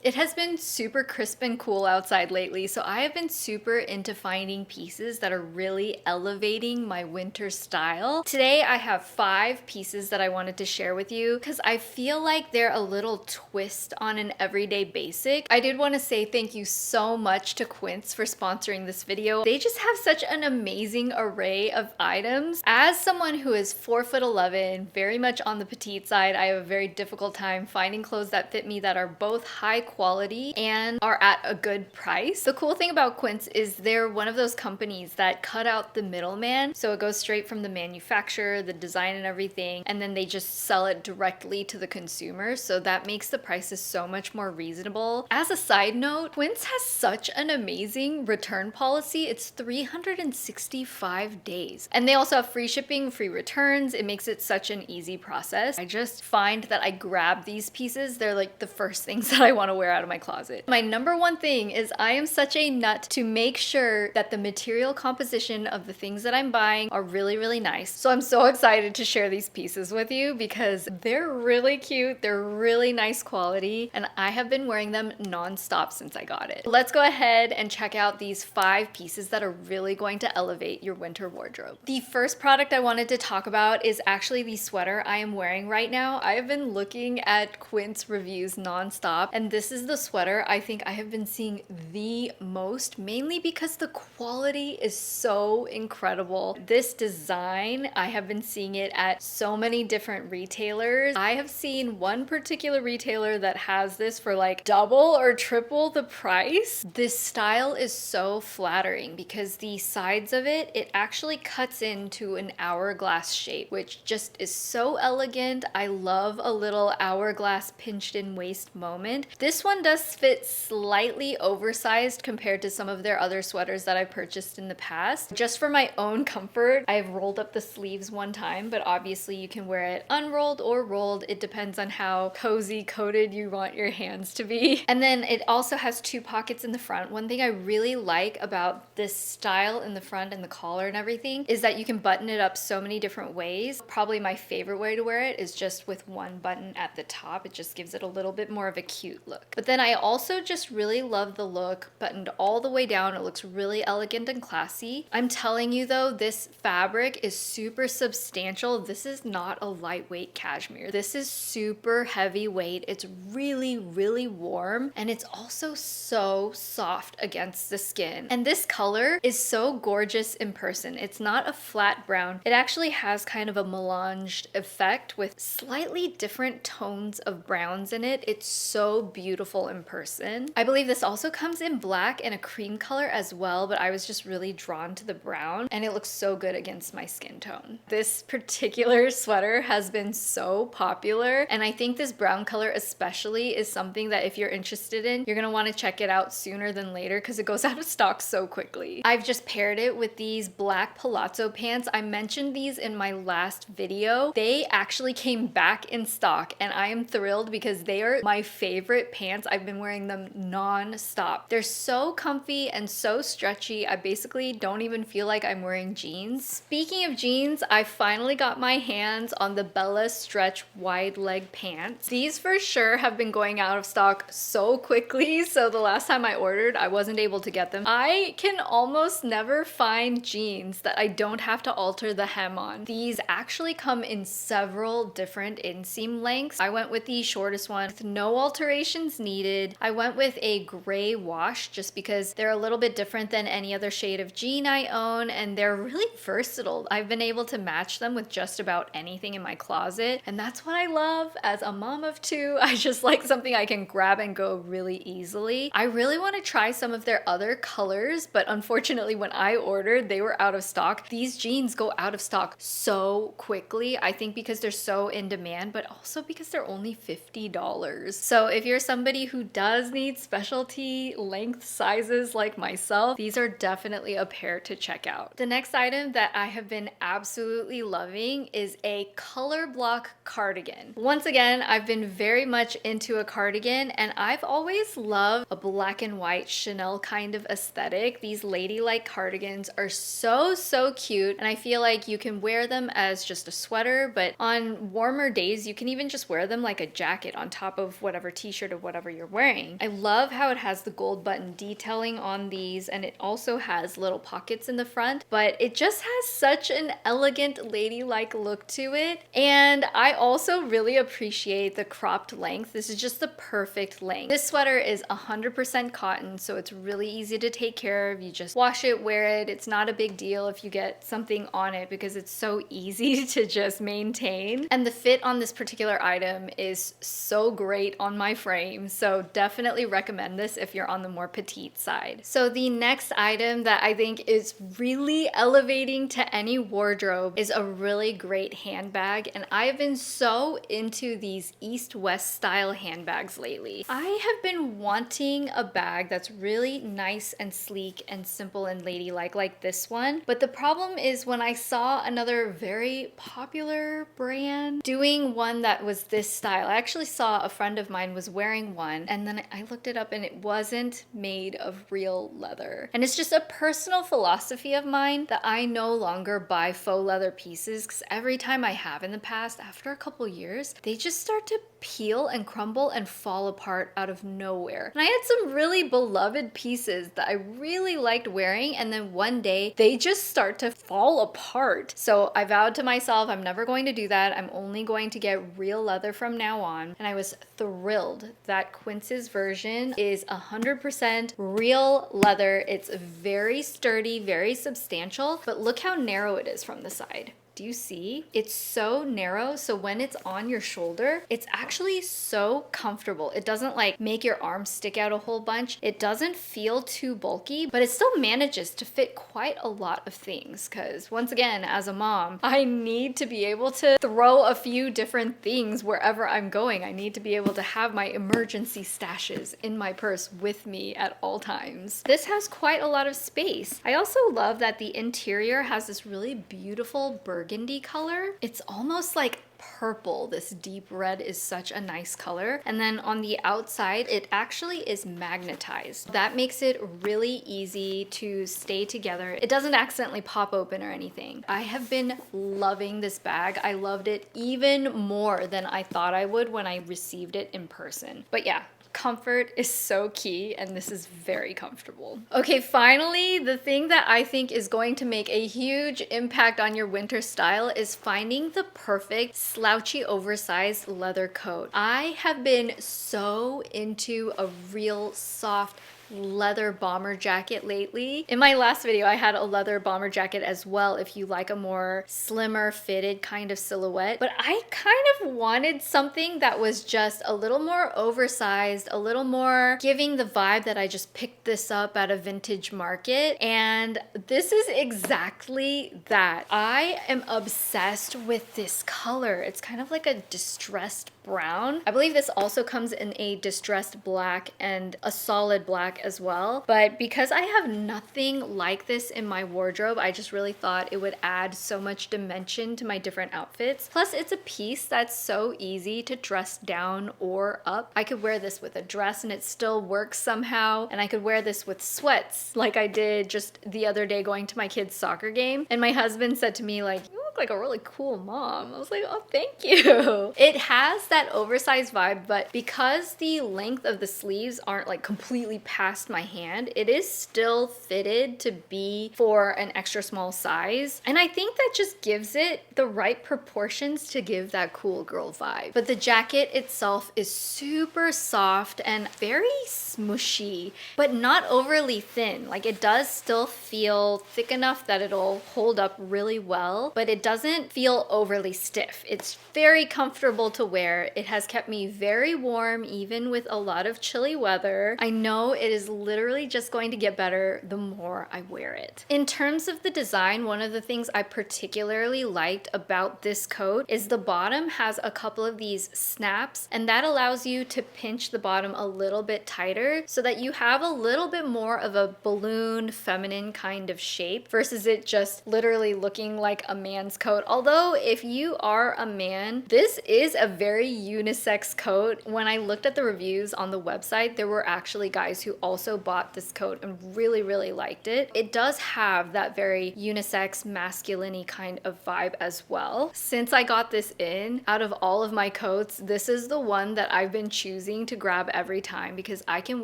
It has been super crisp and cool outside lately, so I have been super into finding pieces that are really elevating my winter style. Today I have 5 pieces that I wanted to share with you because I feel like they're a little twist on an everyday basic. I did want to say thank you so much to Quince for sponsoring this video. They just have such an amazing array of items. As someone who is 4'11", very much on the petite side, I have a very difficult time finding clothes that fit me that are both high quality and are at a good price. The cool thing about Quince is they're one of those companies that cut out the middleman, so it goes straight from the manufacturer, the design and everything, and then they just sell it directly to the consumer, so that makes the prices so much more reasonable. As a side note, Quince has such an amazing return policy. It's 365 days. And they also have free shipping, free returns. It makes it such an easy process. I just find that I grab these pieces. They're like the first things that I want to wear out of my closet. My number one thing is I am such a nut to make sure that the material composition of the things that I'm buying are really, really nice. So I'm so excited to share these pieces with you because they're really cute. They're really nice quality, and I have been wearing them non-stop since I got it. Let's go ahead and check out these 5 pieces that are really going to elevate your winter wardrobe. The first product I wanted to talk about is actually the sweater I am wearing right now. I have been looking at Quince reviews non-stop, and this is the sweater I think I have been seeing the most, mainly because the quality is so incredible. This design, I have been seeing it at so many different retailers. I have seen one particular retailer that has this for like double or triple the price. This style is so flattering because the sides of it actually cuts into an hourglass shape, which just is so elegant. I love a little hourglass pinched in waist moment. This one does fit slightly oversized compared to some of their other sweaters that I've purchased in the past. Just for my own comfort, I've rolled up the sleeves one time, but obviously you can wear it unrolled or rolled. It depends on how cozy coated you want your hands to be. And then it also has 2 pockets in the front. One thing I really like about this style in the front and the collar and everything is that you can button it up so many different ways. Probably my favorite way to wear it is just with one button at the top. It just gives it a little bit more of a cute look. But then I also just really love the look buttoned all the way down. It looks really elegant and classy. I'm telling you though, this fabric is super substantial. This is not a lightweight cashmere. This is super heavyweight. It's really, really warm, and it's also so soft against the skin. And this color is so gorgeous in person. It's not a flat brown. It actually has kind of a melanged effect with slightly different tones of browns in it. It's so beautiful in person. I believe this also comes in black and a cream color as well, but I was just really drawn to the brown, and it looks so good against my skin tone. This particular sweater has been so popular, and I think this brown color especially is something that if you're interested in, you're gonna want to check it out sooner than later because it goes out of stock so quickly. I've just paired it with these black Palazzo pants. I mentioned these in my last video. They actually came back in stock, and I am thrilled because they are my favorite pants. I've been wearing them non-stop. They're so comfy and so stretchy. I basically don't even feel like I'm wearing jeans. Speaking of jeans, I finally got my hands on the Bella Stretch wide leg pants. These for sure have been going out of stock so quickly, so the last time I ordered, I wasn't able to get them. I can almost never find jeans that I don't have to alter the hem on. These actually come in several different inseam lengths. I went with the shortest one with no alterations needed. I went with a gray wash just because they're a little bit different than any other shade of jean I own, and they're really versatile. I've been able to match them with just about anything in my closet, and that's what I love. As a mom of 2, I just like something I can grab and go really easily. I really want to try some of their other colors, but unfortunately when I ordered, they were out of stock. These jeans go out of stock so quickly, I think because they're so in demand, but also because they're only $50. So if you're somebody who does need specialty length sizes like myself, these are definitely a pair to check out. The next item that I have been absolutely loving is a color block cardigan. Once again, I've been very much into a cardigan, and I've always loved a black and white Chanel kind of aesthetic. These ladylike cardigans are so cute, and I feel like you can wear them as just a sweater, but on warmer days you can even just wear them like a jacket on top of whatever t-shirt or whatever you're wearing. I love how it has the gold button detailing on these, and it also has little pockets in the front, but it just has such an elegant ladylike look to it. And I also really appreciate the cropped length. This is just the perfect length. This sweater is 100% cotton, so it's really easy to take care of. You just wash it, wear it. It's not a big deal if you get something on it because it's so easy to just maintain. And the fit on this particular item is so great on my frame, so definitely recommend this if you're on the more petite side. So the next item that I think is really elevating to any wardrobe is a really great handbag, and I've been so into these East-West style handbags lately. I have been wanting a bag that's really nice and sleek and simple and ladylike like this one, but the problem is when I saw another very popular brand doing one that was this style, I actually saw a friend of mine was wearing one, and then I looked it up and it wasn't made of real leather. And it's just a personal philosophy of mine that I no longer buy faux leather pieces, because every time I have in the past, after a couple years, they just start to peel and crumble and fall apart out of nowhere. And I had some really beloved pieces that I really liked wearing, and then one day they just start to fall apart. So I vowed to myself I'm never going to do that. I'm only going to get real leather from now on. And I was thrilled that Quince's version is 100% real leather. It's very sturdy, very substantial, but look how narrow it is from the side. Do you see? It's so narrow, so when it's on your shoulder, it's actually so comfortable. It doesn't like make your arms stick out a whole bunch. It doesn't feel too bulky, but it still manages to fit quite a lot of things, because once again, as a mom, I need to be able to throw a few different things wherever I'm going. I need to be able to have my emergency stashes in my purse with me at all times. This has quite a lot of space. I also love that the interior has this really beautiful burgundy color. It's almost like purple. This deep red is such a nice color. And then on the outside, it actually is magnetized. That makes it really easy to stay together. It doesn't accidentally pop open or anything. I have been loving this bag. I loved it even more than I thought I would when I received it in person. But yeah, comfort is so key, and this is very comfortable. Okay, finally, the thing that I think is going to make a huge impact on your winter style is finding the perfect slouchy oversized leather coat. I have been so into a real soft leather bomber jacket lately. In my last video, I had a leather bomber jacket as well if you like a more slimmer fitted kind of silhouette, but I kind of wanted something that was just a little more oversized, a little more giving the vibe that I just picked this up at a vintage market, and this is exactly that. I am obsessed with this color. It's kind of like a distressed brown. I believe this also comes in a distressed black and a solid black as well, but because I have nothing like this in my wardrobe, I just really thought it would add so much dimension to my different outfits. Plus, it's a piece that's so easy to dress down or up. I could wear this with a dress and it still works somehow, and I could wear this with sweats like I did just the other day going to my kid's soccer game, and my husband said to me like, "You look like a really cool mom." I was like, "Oh, thank you." It has that oversized vibe, but because the length of the sleeves aren't like completely past my hand, it is still fitted to be for an extra small size. And I think that just gives it the right proportions to give that cool girl vibe. But the jacket itself is super soft and very smushy, but not overly thin. Like, it does still feel thick enough that it'll hold up really well, but it doesn't feel overly stiff. It's very comfortable to wear. It has kept me very warm even with a lot of chilly weather. I know it is literally just going to get better the more I wear it. In terms of the design, one of the things I particularly liked about this coat is the bottom has a couple of these snaps, and that allows you to pinch the bottom a little bit tighter so that you have a little bit more of a balloon feminine kind of shape versus it just literally looking like a man's men's coat. Although if you are a man, this is a very unisex coat. When I looked at the reviews on the website, there were actually guys who also bought this coat and really liked it. It does have that very unisex, masculine-y kind of vibe as well. Since I got this in, out of all of my coats, this is the one that I've been choosing to grab every time because I can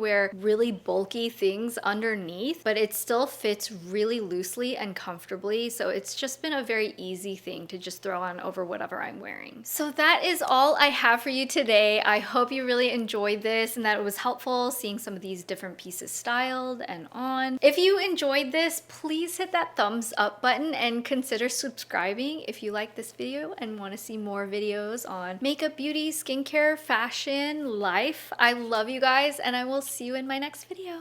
wear really bulky things underneath, but it still fits really loosely and comfortably. So it's just been a very easy thing to just throw on over whatever I'm wearing. So that is all I have for you today. I hope you really enjoyed this and that it was helpful seeing some of these different pieces styled and on. If you enjoyed this, please hit that thumbs up button and consider subscribing if you like this video and want to see more videos on makeup, beauty, skincare, fashion, life. I love you guys and I will see you in my next video.